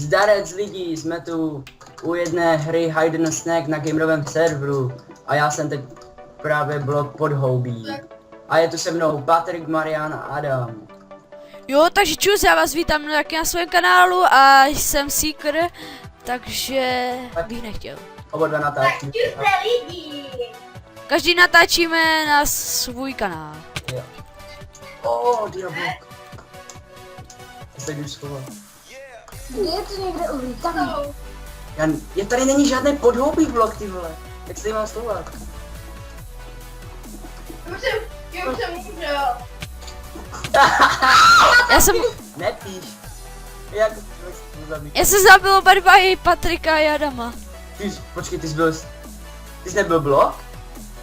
Zdarec lidí, jsme tu u jedné hry Hide and Snack na gamerovém serveru a já jsem teď právě blok podhoubí. A je tu se mnou Patrik, Marian a Adam. Jo, takže čus, já vás vítám taky na svém kanálu a jsem Seeker, takže bych nechtěl. Oba dva natáčíme. Každý natáčíme na svůj kanál. Jo. Diablok. Já se jdu schovat. Kde je to někde uvítaný? Je tady není žádný podhoubí blok, ty vole. Jak se tady mám schovat? Já už jsem umřel. Nepíš. Jak Já jsem zabil oba dva, i Patrika a Adama. Počkej, ty jsi nebyl blok?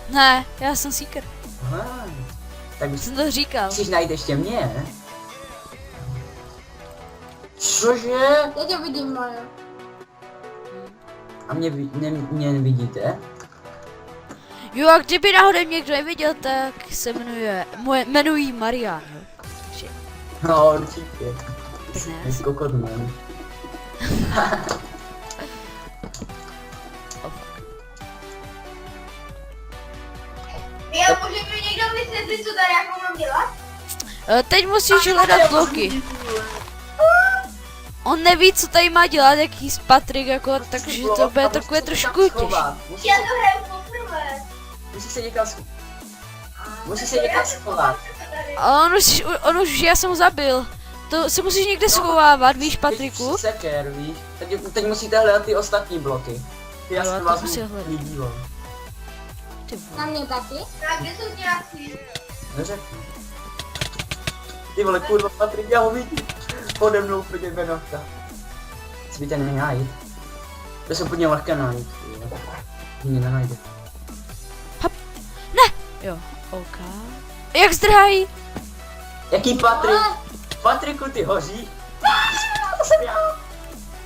Ne, já jsem Seeker. Aha. Tak Jsem to říkal. musíš najít ještě mě. Cože? Já tě vidím, Majo. A mě nevidíte? Jo, a kdyby náhodou někdo neviděl, tak se jmenuji Marian. Jo. Takže, No určitě. ne, Jsi kokot, man. Já může mi někdo vysvětlit, co tady jako mám dělat? teď musíš hledat bloky. On neví, co tady má dělat, jaký z Patrik, jako, takže to bude takové trošku těžké. Já to hraju poprvé. Musíš se někam schovat. Musíš se někam schovat. A on už, já jsem ho zabil. To se musíš někde schovávat, víš, Patriku? Seker, víš? Teď musíte hledat ty ostatní bloky. Já Jo, jsem to vás musí hledat. nedíval. Ty vole. Na mě taky? Tak kde jsou nějací? Neřekni. Ty vole, kurva, Patrik, já ho vidím. Pode mnou proti Benovka. Chci by tě nenajít. To jsou úplně lehké najít. Mě nenajde. Jo, OK. Jak zdrhají? Jaký Patrik? Patriku, ty hoří? To jsem já.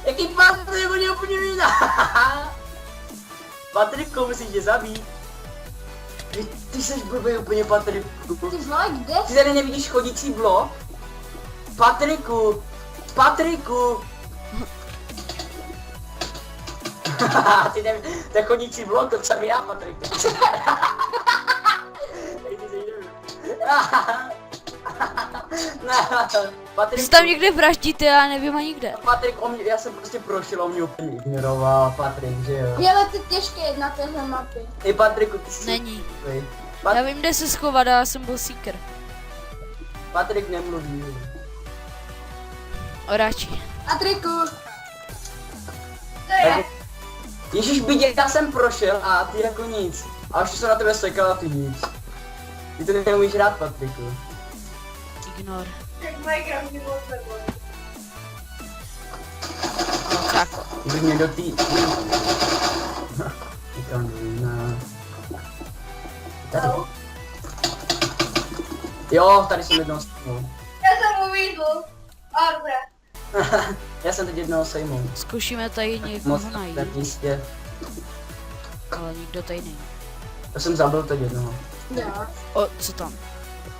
Jaký Patrik, on je úplně jiná. Patriku, musíš tě zabít. Ty jsi blbý úplně, Patriku. Ty vole, kde? Ty tady nevidíš chodící blok? Patriku! Patriku! Ty nevíš, to je chodící blok, to jsem já, Patriku. Patrik, Jsi tam někde vraždíte, já nevím ani kde. Patrik, já jsem prostě prošel, on mě úplně ignoroval, Patrik, že jo? Je ale to těžké na téhle mapě. Ty Patriku, ty jsi... Není. Pat- Já vím, kde se schovat, já jsem byl Seeker. Patrik nemluví. Oráči. Patriku. Ježíš, bydě, já jsem prošel a ty jako nic. A už jsem na tebe sekal a ty nic. Ty to neumíš hrát, Patriku. Ignor. Tak Minecraft mi moc nebolí. No tak. Kdyby mě do tý... Někam na... Tady. Jo, tady jsem jednoho sejmul. Já jsem uvídl. Arze. Já jsem teď jednoho sejmul. Zkoušíme tady Moc někoho na najít, místě. ale nikdo tady není. Já jsem zabil teď jednoho. Jo. O, co tam?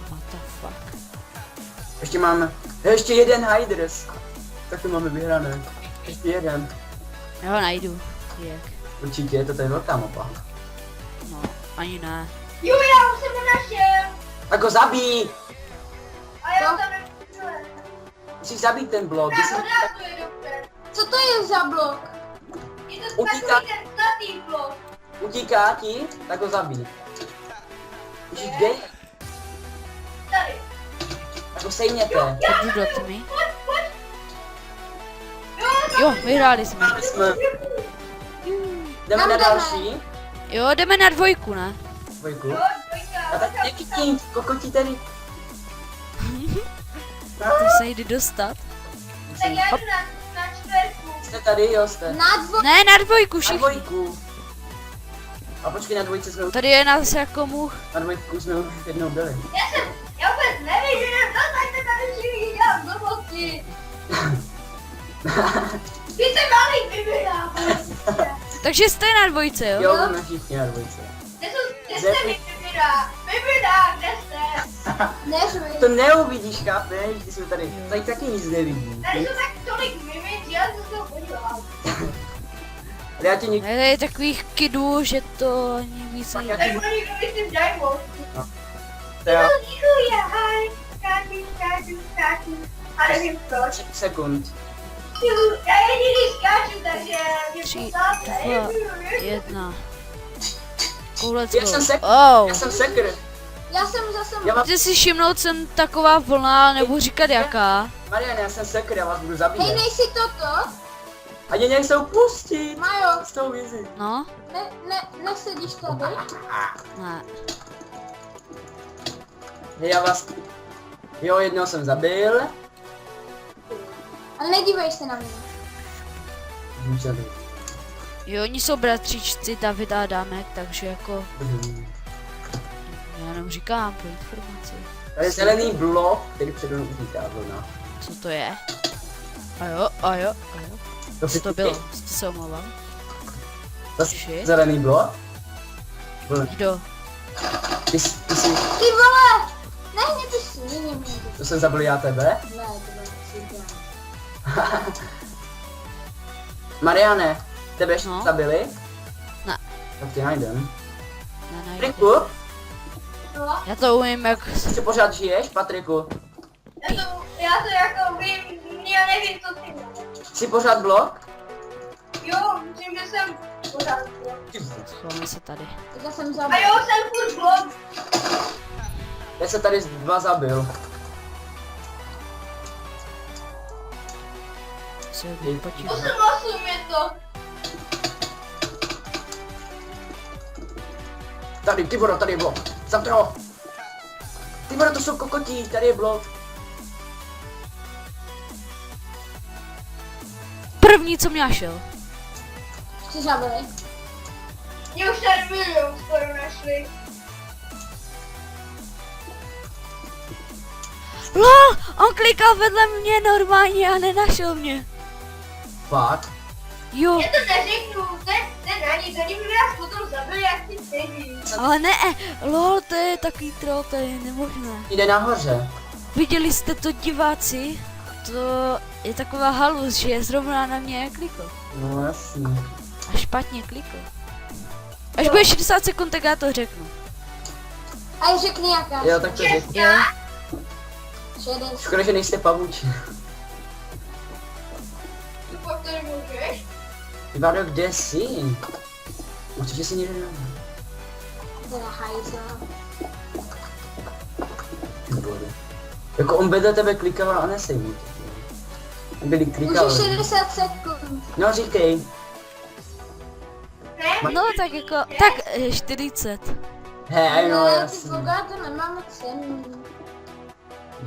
What the fuck? Ještě máme... Ještě jeden Hydres. Tak to máme vyhrané. Ještě jeden. Já ho najdu. Jak? Určitě, je to tady velká mapa. No, ani ne. Jo, já už jsem ho našel. Tak ho zabij! A já tam nepůjdu. Musíš zabít ten blok. Tak ho dátuje dobře. Co to je za blok? Je to Utíká. takový ten zlatý blok. Utíká ti, tak ho zabij. Ježíš, kde? Tady. Tak ho sejměte. Tak jdu do tmy. Jo, vyhráli jsme. Vyhráli jsme. Jdeme na další. Jo, jdeme na dvojku, ne? Dvojku. A tak nevidím, kokotí tady. To se jde dostat. Tak já jdu na čtvrtku. Jste tady, jo, jste. Na dvojku. Ne, na dvojku Na všichni. dvojku. A počkej, na dvojce jsme už, Tady je nás jako much. na dvojku jsme už jednou byli. Já vůbec nevím, že jdem dostaňte tady všichni dělám blbosti. Ty jsi malý vybírá. Takže jste na dvojce, jo? Jo, jsme všichni na dvojce. Kde jste vybírá? Vybírá, kde jste? Neřvi. To neuvidíš, chápeš? Ty jsme tady, tady taky nic nevidí. Tady jsou tak tolik mimic, já jsem to Já ti nikdy... Je takových kidů, že to ani víc Tak nejde. já ti... Tak oni myslím Diamond. To já... Skáču. A nevím proč. 3 sekund. Já jediný skáču, takže mě 3, posláte. 2, 1. Let's Já jsem go. sekr. Oh. Já jsem sekr. Já jsem zase... Já vás... Chci si všimnout, jsem taková vlna, nebudu říkat jaká. Marian, já jsem sekr, já vás budu zabíjet. Hej, nejsi toto? A mě nechcou pustit. Majo, S tou vizi. No, nesedíš tady? ne. Já vás... Jo, jednoho jsem zabil. Ale nedívej se na mě. Jo, oni jsou bratříčci Davida a Dámek, takže jako, já jenom říkám pro informaci. Tady je zelený blok, který přede mnou utíká vlna. Co to je? A jo. Co to bylo? Co se omlouvám? To Shit. zelený blok? Kdo? Ty jsi... Ty vole! Ne, nepíš, ne. To jsem zabil já tebe? Ne, to bylo si dělám. Mariane, tebe ještě No. zabili? Ne. Tak tě najdem. Ne, Patriku, já to umím jak... ještě pořád žiješ, Patriku? Já to jako vím, já nevím, co ty máš. Jsi pořád blok? Jo, myslím, že jsem pořád blok. Schováme se tady. Já jsem zabil. A jo, jsem furt blok. Já se tady 2 zabil. Se podívám. 8 je to. Tady, Tiboro, tady je blok. Zavři ho! Tiboro, to jsou kokotí, tady je blok. První, co mě našel. Jsi zabili? Mě už tady milion skoro našli. LOL, on klikal vedle mě normálně a nenašel mě. Fakt? Jo, Já to neřeknu, to je na nic, oni by nás potom zabili, jak ty sedí. ale ne, lol, to je takový troll, to je nemožné. Jde nahoře. Viděli jste to, diváci? To je taková halus, že zrovna na mě klikl. No jasný. A špatně klikl. Až bude 60 sekund, tak já to řeknu. A řekni jaká. Jo, tak to řekni. Jo, Škoda, že nejste pavouči. Pak to nemůžeš? Ivado, kde jsi? Určitě si někde nemá. Teda hajzla. Jako on vedle tebe klikal a nesejmu. Byli klikali. Můžeš 60 sekund. No říkej. Ne? no tak jako, tak 40. Hej, no Ty jasný. boga, to nemáme cenu.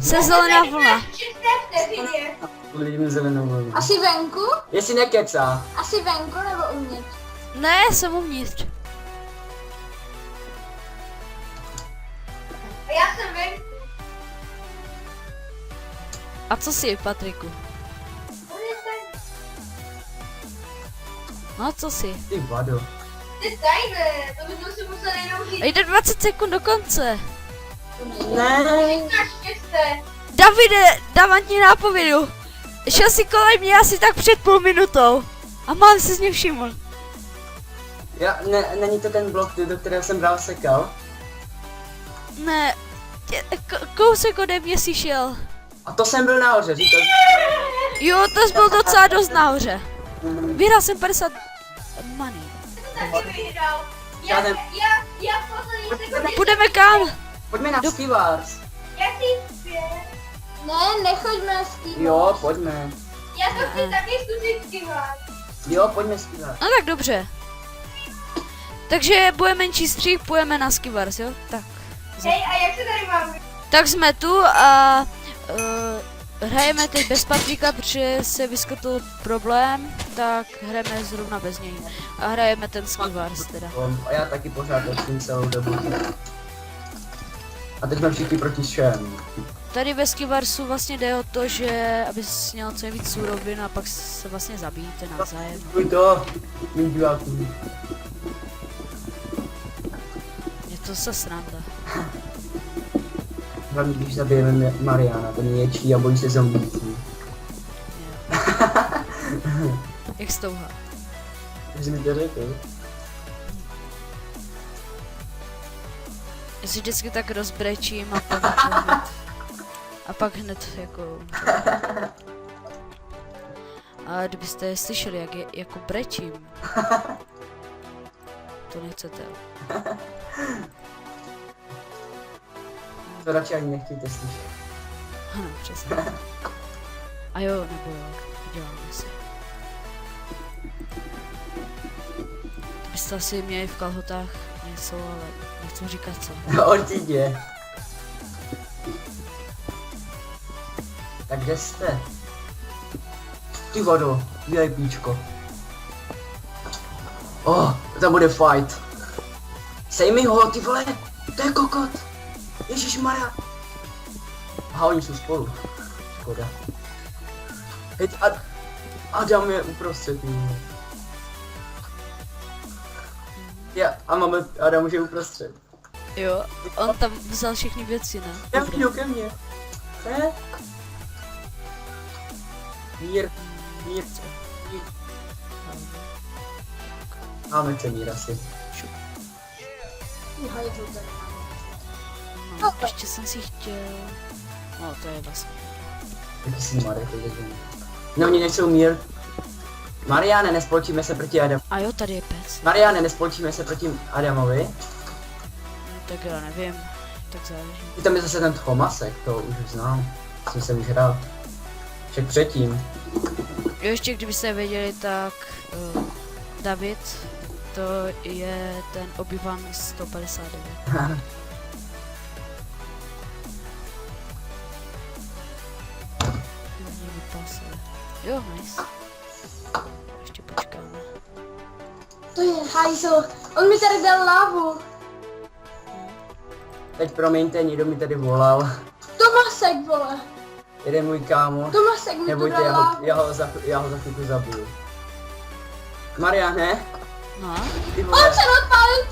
Se zelená vlna. 6 vteřině. Vidím zelenou vlnu. Asi venku? Jestli nekecá. Asi venku nebo uvnitř? Ne, jsem uvnitř. A já jsem venku. A co jsi, Patriku? No, co jsi? Ty vado. To je tajné, to bychom si museli jenom říct. Jde 20 sekund do konce. Ne. Na štěsté. Davide, dávám ti nápovědu. Šel si kolem mě asi tak před půl minutou. A mám se z něj všiml. Není to ten blok, do kterého jsem bral sekal? Ne, kousek ode mě si šel. A to jsem byl nahoře, říkal. Jo, to jsi byl docela dost nahoře. Vyhrál jsem 50 money. Taky vyhrál. Já jsem- Já v poslední sekundě. Půjdeme kam? Pojďme na Skivars. Já chci zpět. Ne, nechoďme s tím. Jo, pojďme. Já to chci taky zkusit skývat. Jo, pojďme Skivars. No tak dobře. Takže bude menší střík, půjdeme na Skivars, jo? Tak. Hej, a jak se tady máme? Tak jsme tu a hrajeme teď bez Patrika, protože se vyskytl problém, tak hrajeme zrovna bez něj. A hrajeme ten Skivars teda. A já taky pořád točím celou dobu. A teď jsme všichni proti všem. Tady ve Skivarsu vlastně jde o to, že abys měl co nejvíc surovin a pak se vlastně zabijíte navzájem. Půj to, mým divákům. Je to se sranda. Hlavně když zabijeme Mariana, ten je ječí a bojí se zombíků. Jak stouha. Jsi mi to řekl. Já si vždycky tak rozbrečím a pak jako hned, a pak hned jako... A kdybyste slyšeli, jak jako brečím, to nechcete. To radši ani nechtějte slyšet. Ano, přesně. A jo, nebo jo, děláme si. To byste asi měli v kalhotách něco, ale nechci říkat co. No určitě. Tak kde jste? Ty vodo, VIPčko. To bude fight. Sej mi ho, ty vole, to je kokot. Ježišmarja. Aha, oni jsou spolu. Škoda. Hej, Adam je uprostřed. A máme Adam už je uprostřed. Jo, on tam vzal všechny věci, ne? Já přijdu ke mně. Ne? Mír. Máme co mír asi. No, ještě jsem si chtěl... No, to je vlastně... Jaký jsi Marek, to je dělný. No, oni nechcou mír. Mariáne, nespolčíme se proti Adamu. A jo, tady je pes. Mariáne, nespolčíme se proti Adamovi. No, tak já nevím, tak záleží. I tam je zase ten Tomasek, to už znám. Jsem se už hrál. Však předtím. Jo, ještě kdybyste věděli, tak David, to je ten Obi-Wan 159. Jo, nice. Ještě počkáme. To je hajzl. On mi tady dal lávu. Teď promiňte, někdo mi tady volal. Tomasek, vole. Jeden můj kámo. Tomasek mi to Nebojte, dal lávu. já ho za chvilku zabiju. Mariane, No, ty On vole, se odpálil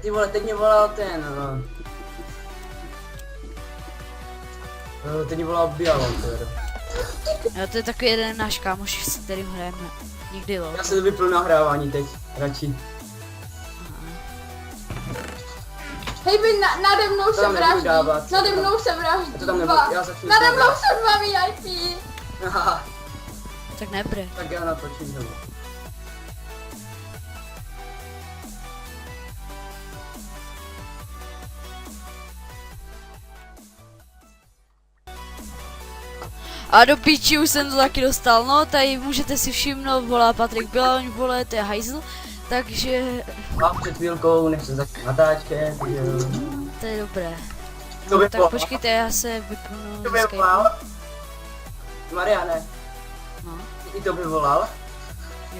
ty vole, teď mě volal ten... teď mě volal Bialonter. jo, to je takový jeden náš kámoš, s kterým hrajeme nikdy LOL. Já se to vypl nahrávání teď, radši. Hej, vy nade mnou To se tam nebudu vraždí. dávat. Nade mnou se vraždí. Já to tam dva. já začnu Nade mnou dávat. jsou dva VIP. Haha, Tak nebre. tak já natočím znovu. A do píči už jsem to taky dostal, no tady můžete si všimnout, volá Patrik Biloň, vole, to je hajzl, takže A před chvílkou, než se začne natáčet, to je dobré. To by No, tak bylo. počkejte, já se vypnu To ze by Skypeu. volal. Mariane, No, i to by volal.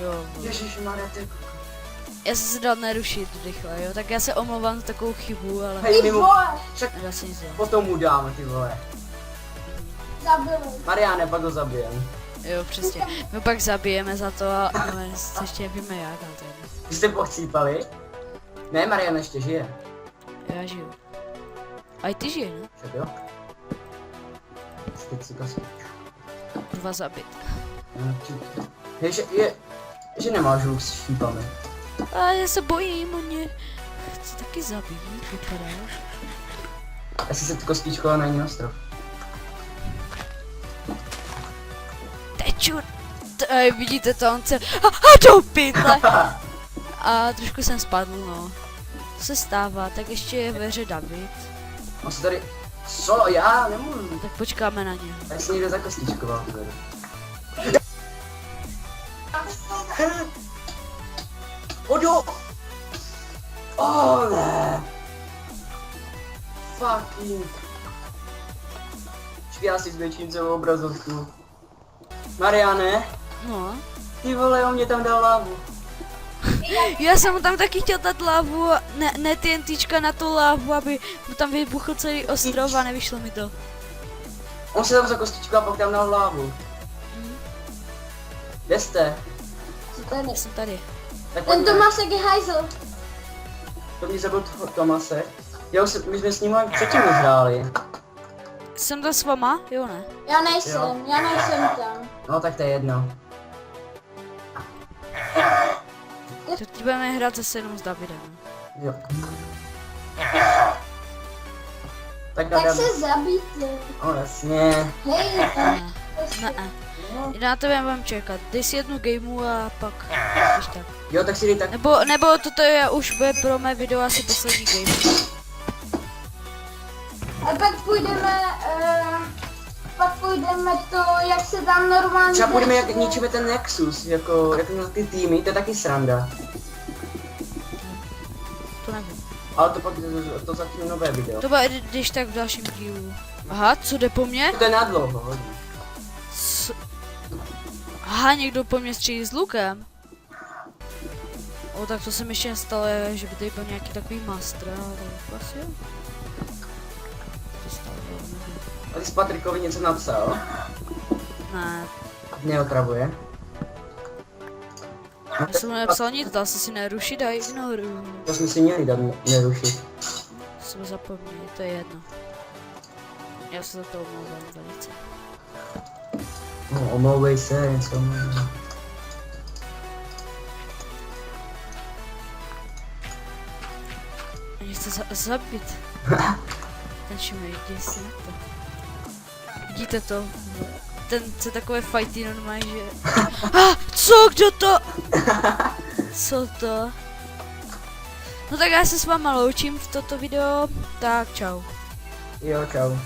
jo, vole. Ježišmarja, ty. Já jsem se dal nerušit rychle, jo, tak já se omlouvám za takovou chybu, ale Hej, Ty mimo, vole. však nedá se nic dělat. potom mu dám, ty vole. Zabili. Mariane, pak ho zabijem. Jo, přesně. My pak zabijeme za to a no, ještě nevíme jak, ale to je jedno. Vy jste pochcípali? Ne, Mariane ještě žije. Já žiju. A i ty žije, ne? Však jo? Teď si kosti. 2 zabit. Že nemáš luk s šípami. A já se bojím, on mě chce taky zabít, vypadá. Já si set kostičko na jiný ostrov. Teču! Vidíte to, on se... do pytle! A trošku jsem spadl, no. To se stává, tak ještě je ve hře David. On se tady... Co? Já nemůžu. Tak počkáme na ně. Já si někde zakostičkoval tady. Odo! Oh ne! Fucking... Počkej, já si zvětším celou obrazovku. Mariane, No. ty vole, on mě tam dal lávu. Já jsem mu tam taky chtěl dát lávu, ne TNTčka na tu lávu, aby mu tam vybuchl celý ostrov a nevyšlo mi to. On se tam zakostičkoval a pak tam dal lávu. Kde jste? Já jsem tady. Tak Ten pojďme. Tomasek je hajzl. To mě zabil Tomase. My jsme s ním předtím hráli. Jsem to s váma? Jo, ne? Já nejsem tam. No tak to je jedno. Teď budeme hrát zase jenom s Davidem. Jo. Tak Tak Adam. se zabijte. O, jasně. Hej, Ne. Na tebe budeme čekat. Dej si jednu gameu a pak když tak. Jo, tak si dej tak. Nebo toto je už bude pro mé video asi poslední game. a pak půjdeme to, jak se tam normálně... Třeba půjdeme, jak hraje. ničíme ten Nexus, jako, jak měl ty týmy, to je taky sranda. To nevím. Ale to pak, to zatím nové video. To bude když tak v dalším dílu. Aha, co jde po mně? To je na dlouho, hodně. Co? Aha, někdo po mně střílí s lukem. O, tak to se mi ještě nestalo, že by tady byl nějaký takový master, ale asi jo. To stalo, jo, nevím. A ty jsi Patrikovi něco napsal? Ne, Neotravuje. já jsem mu nepsal nic, dal se si nerušit a ignoruju. To jsme si měli dát nerušit. Jsme zapomněli, to je jedno. Já se za to omlouvám velice. No, omlouvej se, něco omlouvej. Mě chce zabít. Ten Šimej, jdi si na to. Vidíte to? Ten chce takové fighty normálně, že... Co? Kdo to? Co to? No tak já se s váma loučím v toto video, tak čau. Jo, čau.